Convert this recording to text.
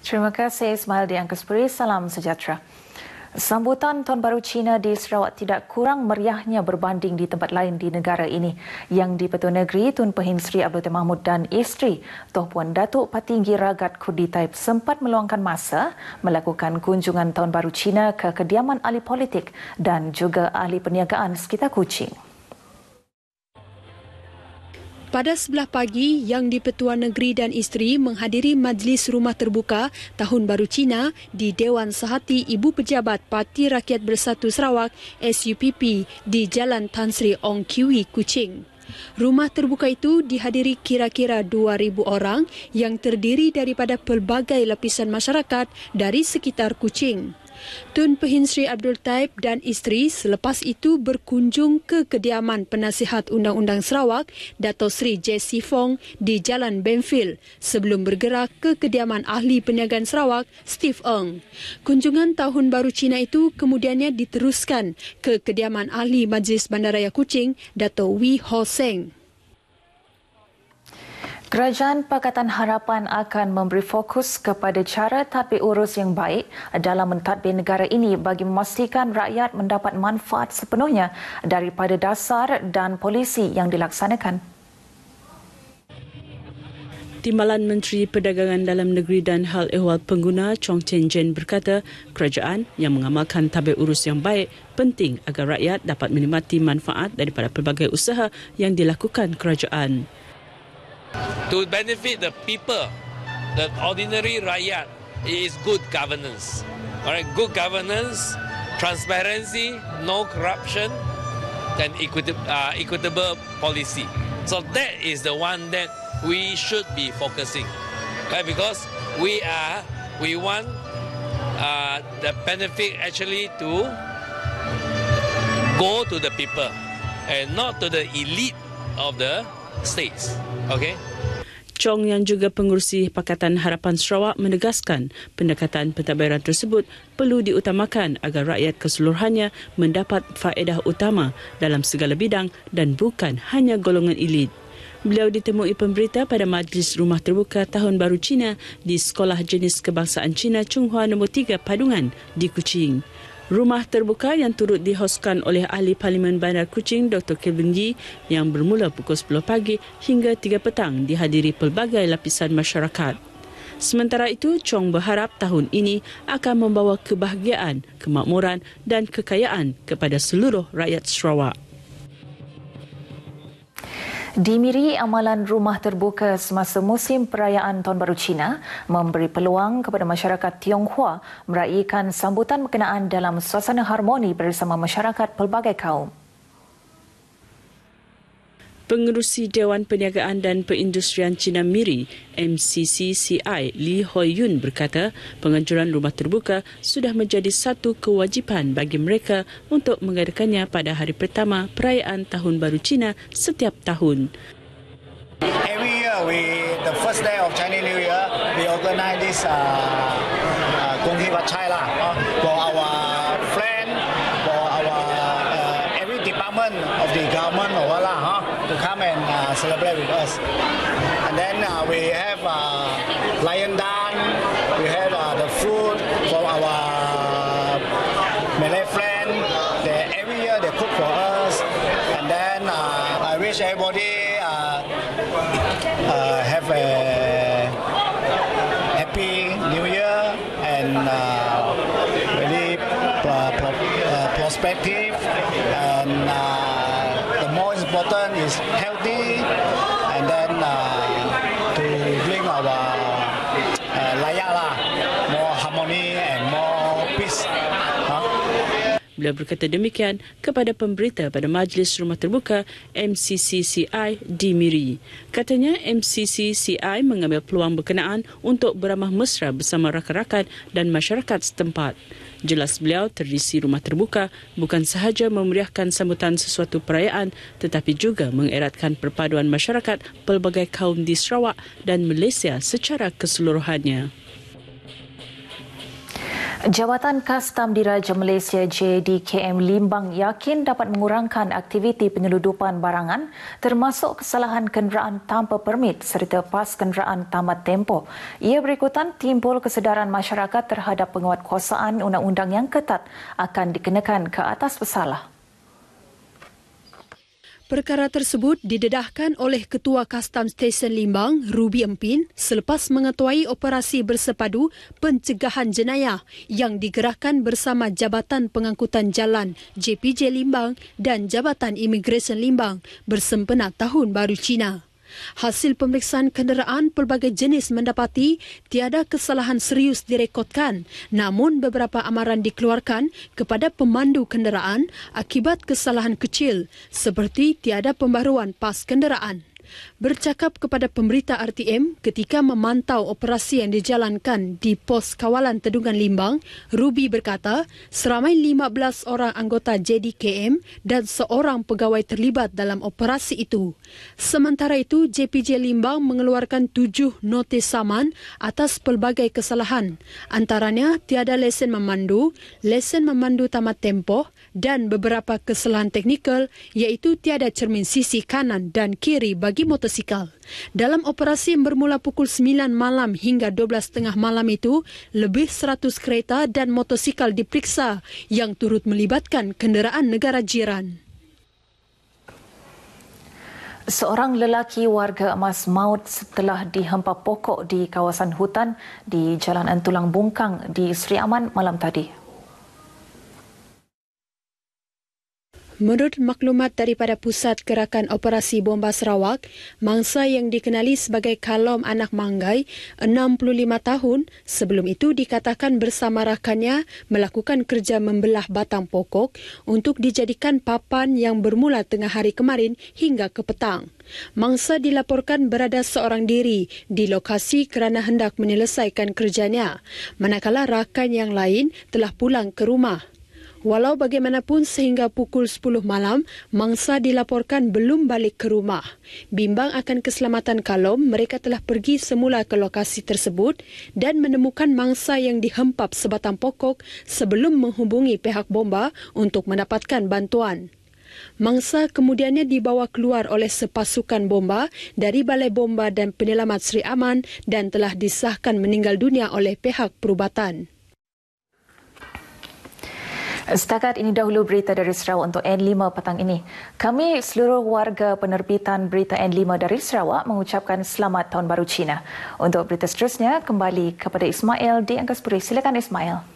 Terima kasih Ismail di Angkasa. Salam sejahtera. Sambutan Tahun Baru Cina di Sarawak tidak kurang meriahnya berbanding di tempat lain di negara ini. Yang di-Pertua Negeri Tun Pehin Sri Abdul Tim Mahmud dan isteri Tuan Puan Datuk Patinggi Ragat Kurdi Taib sempat meluangkan masa melakukan kunjungan Tahun Baru Cina ke kediaman ahli politik dan juga ahli perniagaan sekitar Kuching. Pada sebelah pagi, Yang di-Pertua Negeri dan isteri menghadiri majlis rumah terbuka Tahun Baru Cina di Dewan Sehati Ibu Pejabat Parti Rakyat Bersatu Sarawak SUPP di Jalan Tan Sri Ong Kiwi, Kuching. Rumah terbuka itu dihadiri kira-kira 2,000 orang yang terdiri daripada pelbagai lapisan masyarakat dari sekitar Kuching. Tun Pehin Sri Abdul Taib dan isteri selepas itu berkunjung ke kediaman Penasihat Undang-Undang Sarawak, Dato' Sri Jessie Fong di Jalan Benfield sebelum bergerak ke kediaman Ahli Perniagaan Sarawak, Steve Ng. Kunjungan Tahun Baru Cina itu kemudiannya diteruskan ke kediaman Ahli Majlis Bandaraya Kuching, Dato' Wee Ho Seng. Kerajaan Pakatan Harapan akan memberi fokus kepada cara tadbir urus yang baik dalam mentadbir negara ini bagi memastikan rakyat mendapat manfaat sepenuhnya daripada dasar dan polisi yang dilaksanakan. Timbalan Menteri Perdagangan Dalam Negeri dan Hal Ehwal Pengguna Chong Chen Jen berkata, kerajaan yang mengamalkan tadbir urus yang baik penting agar rakyat dapat menikmati manfaat daripada pelbagai usaha yang dilakukan kerajaan. To benefit the people, the ordinary rakyat, is good governance. Alright, good governance, transparency, no corruption, and equitable policy. So that is the one that we should be focusing, right? Because we want the benefit actually to go to the people and not to the elite of the states. Okay. Chong yang juga pengurusi Pakatan Harapan Sarawak menegaskan pendekatan pentadbiran tersebut perlu diutamakan agar rakyat keseluruhannya mendapat faedah utama dalam segala bidang dan bukan hanya golongan elit. Beliau ditemui pemberita pada Majlis Rumah Terbuka Tahun Baru Cina di Sekolah Jenis Kebangsaan Cina Chunghua No. 3 Padungan di Kuching. Rumah terbuka yang turut dihoskan oleh Ahli Parlimen Bandar Kuching Dr. Kelvin Yee yang bermula pukul 10 pagi hingga 3 petang dihadiri pelbagai lapisan masyarakat. Sementara itu, Chong berharap tahun ini akan membawa kebahagiaan, kemakmuran dan kekayaan kepada seluruh rakyat Sarawak. Di Miri, amalan rumah terbuka semasa musim perayaan Tahun Baru Cina memberi peluang kepada masyarakat Tionghoa meraihkan sambutan berkenaan dalam suasana harmoni bersama masyarakat pelbagai kaum. Pengerusi Dewan Perniagaan dan Perindustrian Cina Miri, MCCCI, Lee Hoi Yun berkata, penganjuran rumah terbuka sudah menjadi satu kewajipan bagi mereka untuk mengadakannya pada hari pertama perayaan Tahun Baru Cina setiap tahun. Every year, the first day of Chinese New Year, we organize this Gong Hei Wat Chai for our friend, for our every department of the government or to come and celebrate with us. And then we have lion dance, we have the food for our Malay friend. Every year they cook for us. And then I wish everybody have a happy New Year and really prospective and the most important is healthy and then to bring our layak more harmony and more peace. Beliau berkata demikian kepada pemberita pada Majlis Rumah Terbuka MCCCI di Miri. Katanya MCCCI mengambil peluang berkenaan untuk beramah mesra bersama rakan-rakan dan masyarakat setempat. Jelas beliau, tradisi rumah terbuka bukan sahaja memeriahkan sambutan sesuatu perayaan tetapi juga mengeratkan perpaduan masyarakat pelbagai kaum di Sarawak dan Malaysia secara keseluruhannya. Jabatan Kastam Diraja Malaysia JDKM Limbang yakin dapat mengurangkan aktiviti penyeludupan barangan termasuk kesalahan kenderaan tanpa permit serta pas kenderaan tamat tempoh. Ia berikutan timbul kesedaran masyarakat terhadap penguatkuasaan undang-undang yang ketat akan dikenakan ke atas pesalah. Perkara tersebut didedahkan oleh Ketua Kastam Stesen Limbang, Ruby Empin, selepas mengetuai operasi bersepadu pencegahan jenayah yang digerakkan bersama Jabatan Pengangkutan Jalan JPJ Limbang dan Jabatan Imigresen Limbang bersempena Tahun Baru Cina. Hasil pemeriksaan kenderaan pelbagai jenis mendapati tiada kesalahan serius direkodkan, namun beberapa amaran dikeluarkan kepada pemandu kenderaan akibat kesalahan kecil seperti tiada pembaruan pas kenderaan. Bercakap kepada pemberita RTM ketika memantau operasi yang dijalankan di Pos Kawalan Tedungan Limbang, Ruby berkata seramai 15 orang anggota JDKM dan seorang pegawai terlibat dalam operasi itu. Sementara itu, JPJ Limbang mengeluarkan 7 notis saman atas pelbagai kesalahan, antaranya tiada lesen memandu tamat tempoh dan beberapa kesalahan teknikal iaitu tiada cermin sisi kanan dan kiri bagi motosikal. Dalam operasi yang bermula pukul 9 malam hingga 12.30 malam itu, lebih 100 kereta dan motosikal diperiksa yang turut melibatkan kenderaan negara jiran. Seorang lelaki warga emas maut setelah dihempap pokok di kawasan hutan di Jalan Entulang Bungkang di Seri Aman malam tadi. Menurut maklumat daripada Pusat Gerakan Operasi Bomba Sarawak, mangsa yang dikenali sebagai Kalom Anak Manggai, 65 tahun, sebelum itu dikatakan bersama rakannya melakukan kerja membelah batang pokok untuk dijadikan papan yang bermula tengah hari kemarin hingga ke petang. Mangsa dilaporkan berada seorang diri di lokasi kerana hendak menyelesaikan kerjanya, manakala rakan yang lain telah pulang ke rumah. Walau bagaimanapun sehingga pukul 10 malam, mangsa dilaporkan belum balik ke rumah. Bimbang akan keselamatan Kalom, mereka telah pergi semula ke lokasi tersebut dan menemukan mangsa yang dihempap sebatang pokok sebelum menghubungi pihak bomba untuk mendapatkan bantuan. Mangsa kemudiannya dibawa keluar oleh sepasukan bomba dari Balai Bomba dan Penyelamat Seri Aman dan telah disahkan meninggal dunia oleh pihak perubatan. Setakat ini dahulu berita dari Sarawak untuk N5 petang ini. Kami seluruh warga penerbitan berita N5 dari Sarawak mengucapkan selamat Tahun Baru Cina. Untuk berita seterusnya, kembali kepada Ismail di Angkasa Puri. Silakan Ismail.